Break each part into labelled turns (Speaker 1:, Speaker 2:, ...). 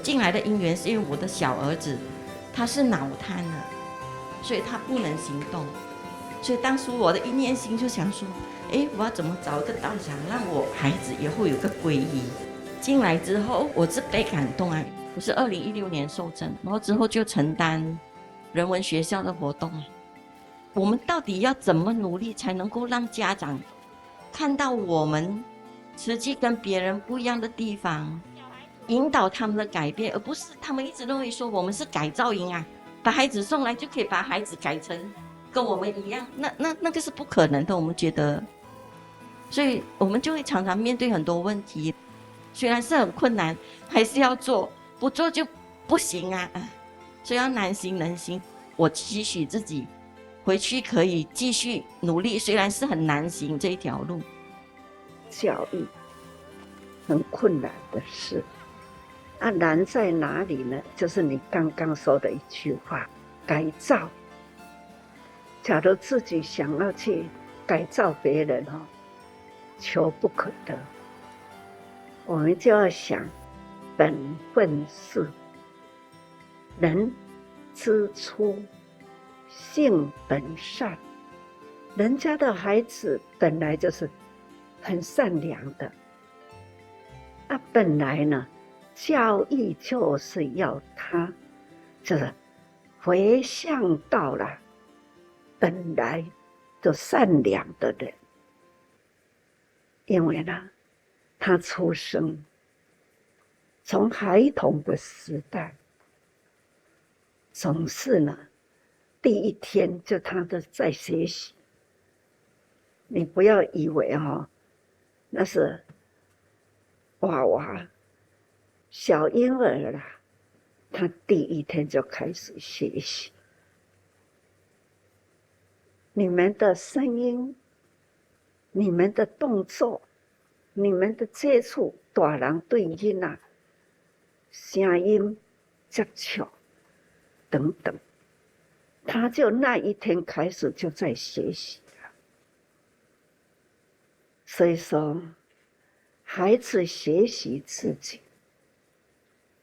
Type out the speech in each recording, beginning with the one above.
Speaker 1: 进来的因缘是因为我的小儿子他是脑瘫了，所以他不能行动。所以当初我的一念心就想说，我要怎么找一个道场，让我孩子以后有个皈依。进来之后，我是被感动啊！我是2016年受证，然后之后就承担人文学校的活动。我们到底要怎么努力，才能够让家长看到我们实际跟别人不一样的地方，引导他们的改变，而不是他们一直认为说我们是改造营啊，把孩子送来就可以把孩子改成跟我们一样，那个是不可能的，我们觉得，所以我们就会常常面对很多问题，虽然是很困难，还是要做，不做就不行啊，所以要难行能行。我期许自己回去可以继续努力，虽然是很难行这一条路。
Speaker 2: 教育很困难的事啊，难在哪里呢？就是你刚刚说的一句话，改造。假如自己想要去改造别人求不可得，我们就要想本分是人之初性本善，人家的孩子本来就是很善良的本来呢，教育就是要他就是回向到了本来就善良的人，因为呢，他出生从孩童的时代，总是呢，第一天就他都在学习。你不要以为那是娃娃小婴儿啦，他第一天就开始学习。你们的声音，你们的动作，你们的接触，大人对囡仔声音接触等等，他就那一天开始就在学习了。所以说，孩子学习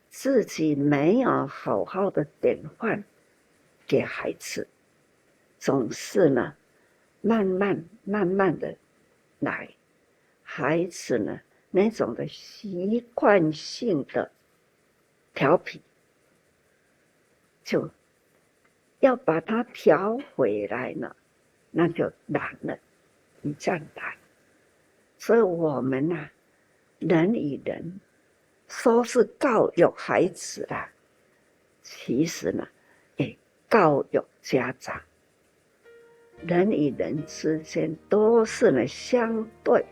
Speaker 2: 自己没有好好的典范给孩子，总是呢，慢慢的来，孩子呢那种的习惯性的调皮，就要把它调回来呢，那就难了，比较难。所以我们人与人说是教育孩子啦，其实呢，也教育家长。人与人之间都是呢相对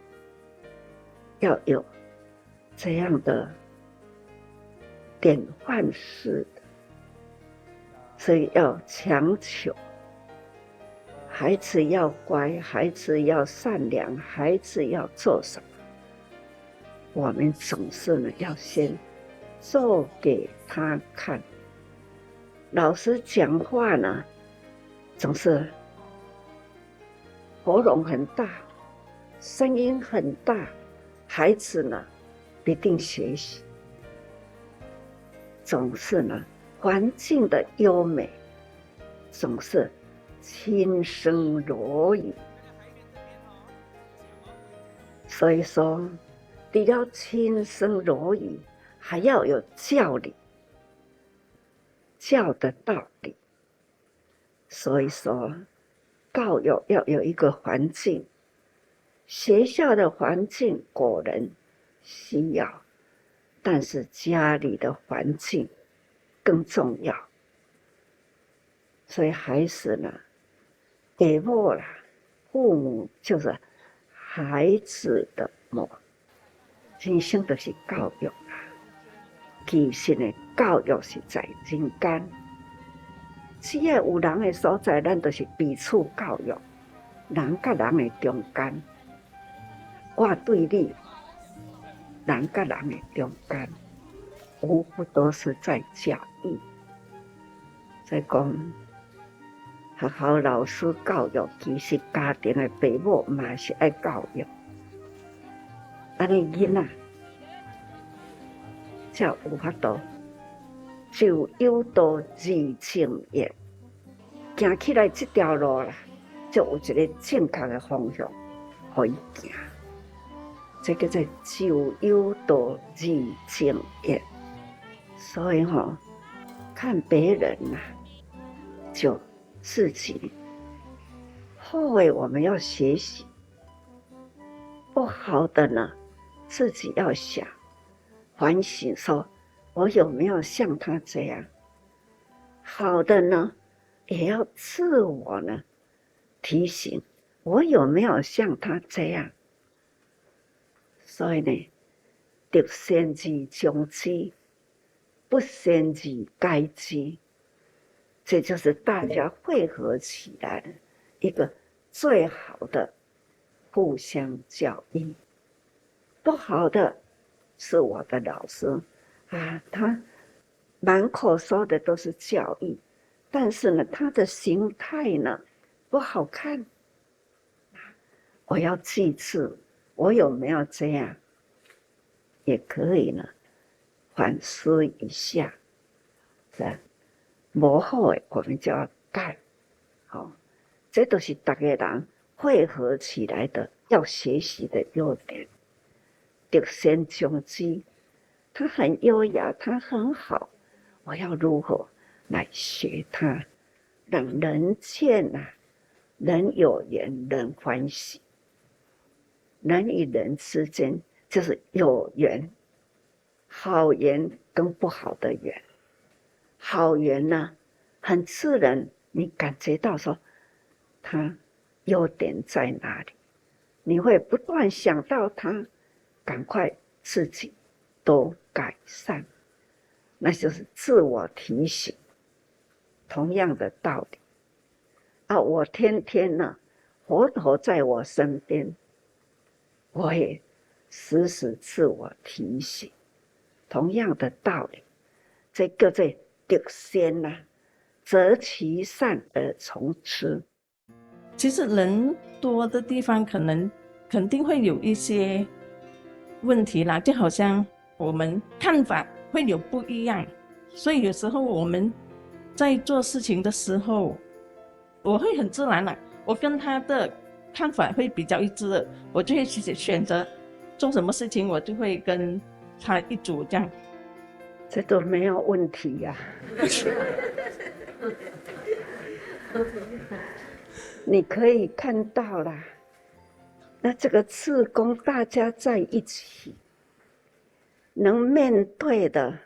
Speaker 2: 要有这样的典范式的，所以要强求孩子要乖，孩子要善良，孩子要做什么，我们总是呢要先做给他看。老师讲话呢，总是喉咙很大，声音很大，孩子呢必定学习。总是呢环境的优美，总是轻声柔语。所以说，你要轻声柔语，还要有教理，教的道理。所以说，教育要有一个环境，学校的环境果然需要，但是家里的环境更重要。所以孩子呢，给我啦，父母就是孩子的母，人生就是教育啦。其实呢，教育是在人间。只要有人的所在，咱就是彼此教育，人甲人的中间，我对你，人甲人的中间，无不都是在教育。所以讲，学校老师教育，其实家庭的父母嘛是爱教育，安尼囡仔才有法度就有道而正业，行起来这条路啦，就有一个正确的方向可以行。这个叫就有道而正业。所以看别人呐，就自己后悔我们要学习，不好的呢，自己要想反省，说我有没有像他这样？好的呢，也要自我呢提醒，我有没有像他这样？所以呢，得先知将之，不先知改之。这就是大家汇合起来的一个最好的互相教育。不好的是我的老师啊，他满口说的都是教育，但是呢，他的形态呢不好看。我要记住，我有没有这样？也可以呢，反思一下，是吧？不好的我们就要改，这都是大家人汇合起来的要学习的优点。得先将之，他很优雅，他很好，我要如何来学他，让人见啊，人有缘，人欢喜。人与人之间就是有缘，好缘跟不好的缘。好缘呢，很自然，你感觉到说他优点在哪里，你会不断想到他，赶快自己都改善，那就是自我提醒。同样的道理啊，我天天呢，佛陀在我身边，我也时时自我提醒。同样的道理，这个叫做得先呐，择其善而从之。
Speaker 3: 其实人多的地方，肯定会有一些问题啦，就好像我们看法会有不一样，所以有时候我们在做事情的时候，我会很自然啦，我跟他的看法会比较一致的，我就会选择做什么事情，我就会跟他一组这样。
Speaker 2: 这都没有问题呀、你可以看到啦，那这个志工大家在一起，能面对的，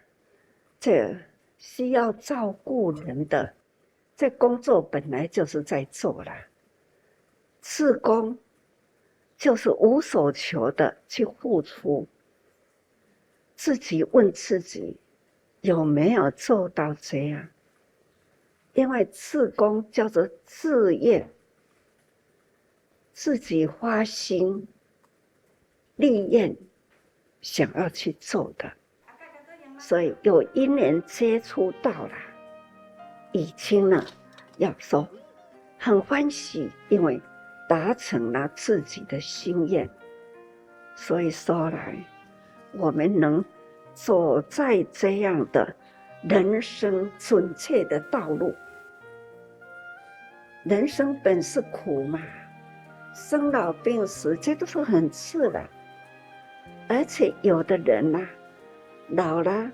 Speaker 2: 这需要照顾人的，这工作本来就是在做啦。志工就是无所求的去付出，自己问自己有没有做到这样？因为志工叫做志业，自己发心立愿想要去做的，所以有因缘接触到了，已经呢要说很欢喜，因为达成了自己的心愿。所以说来，我们能走在这样的人生准确的道路。人生本是苦嘛，生老病死这都是很自然，而且有的人啊，老了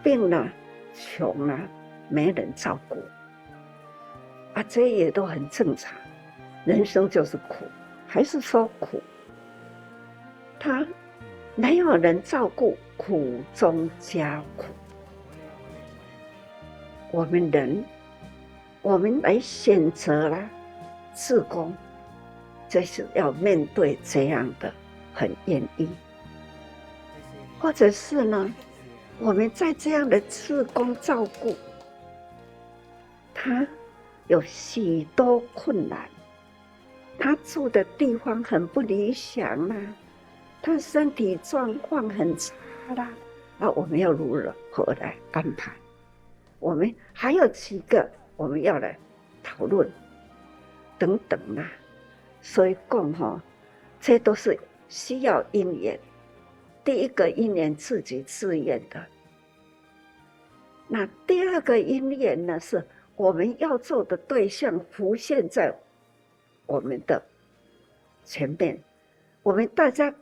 Speaker 2: 病了穷了没人照顾啊，这也都很正常。人生就是苦，还是说苦，他没有人照顾，苦中加苦。我们人，我们来选择了志工，就是要面对这样的很愿意，或者是呢，我们在这样的志工照顾他，有许多困难，他住的地方很不理想啦，他身体状况很差啦，我们要如何来安排？我们还有几个我们要来讨论等等啦。所以讲这都是需要因缘。第一个因缘自己自愿的，那第二个因缘呢，是我们要做的对象浮现在我们的前面，我们大家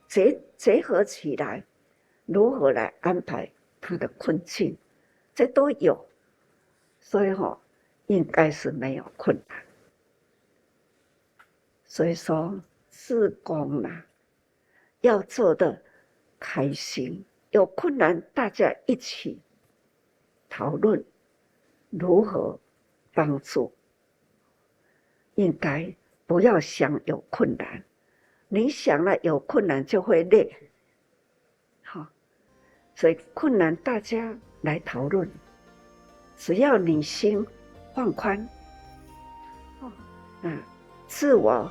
Speaker 2: 结合起来，如何来安排他的困境，这都有，所以应该是没有困难。所以说，志工啊，要做的开心，有困难大家一起讨论如何帮助，应该不要想有困难，你想了有困难就会累，好，所以困难大家来讨论，只要你心放宽，自我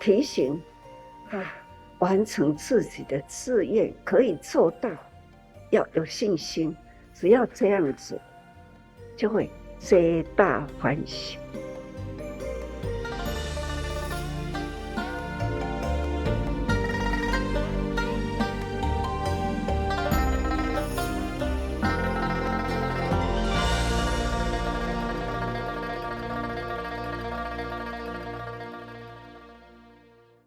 Speaker 2: 提醒完成自己的志愿可以做到，要有信心，只要这样子，就会皆大欢喜。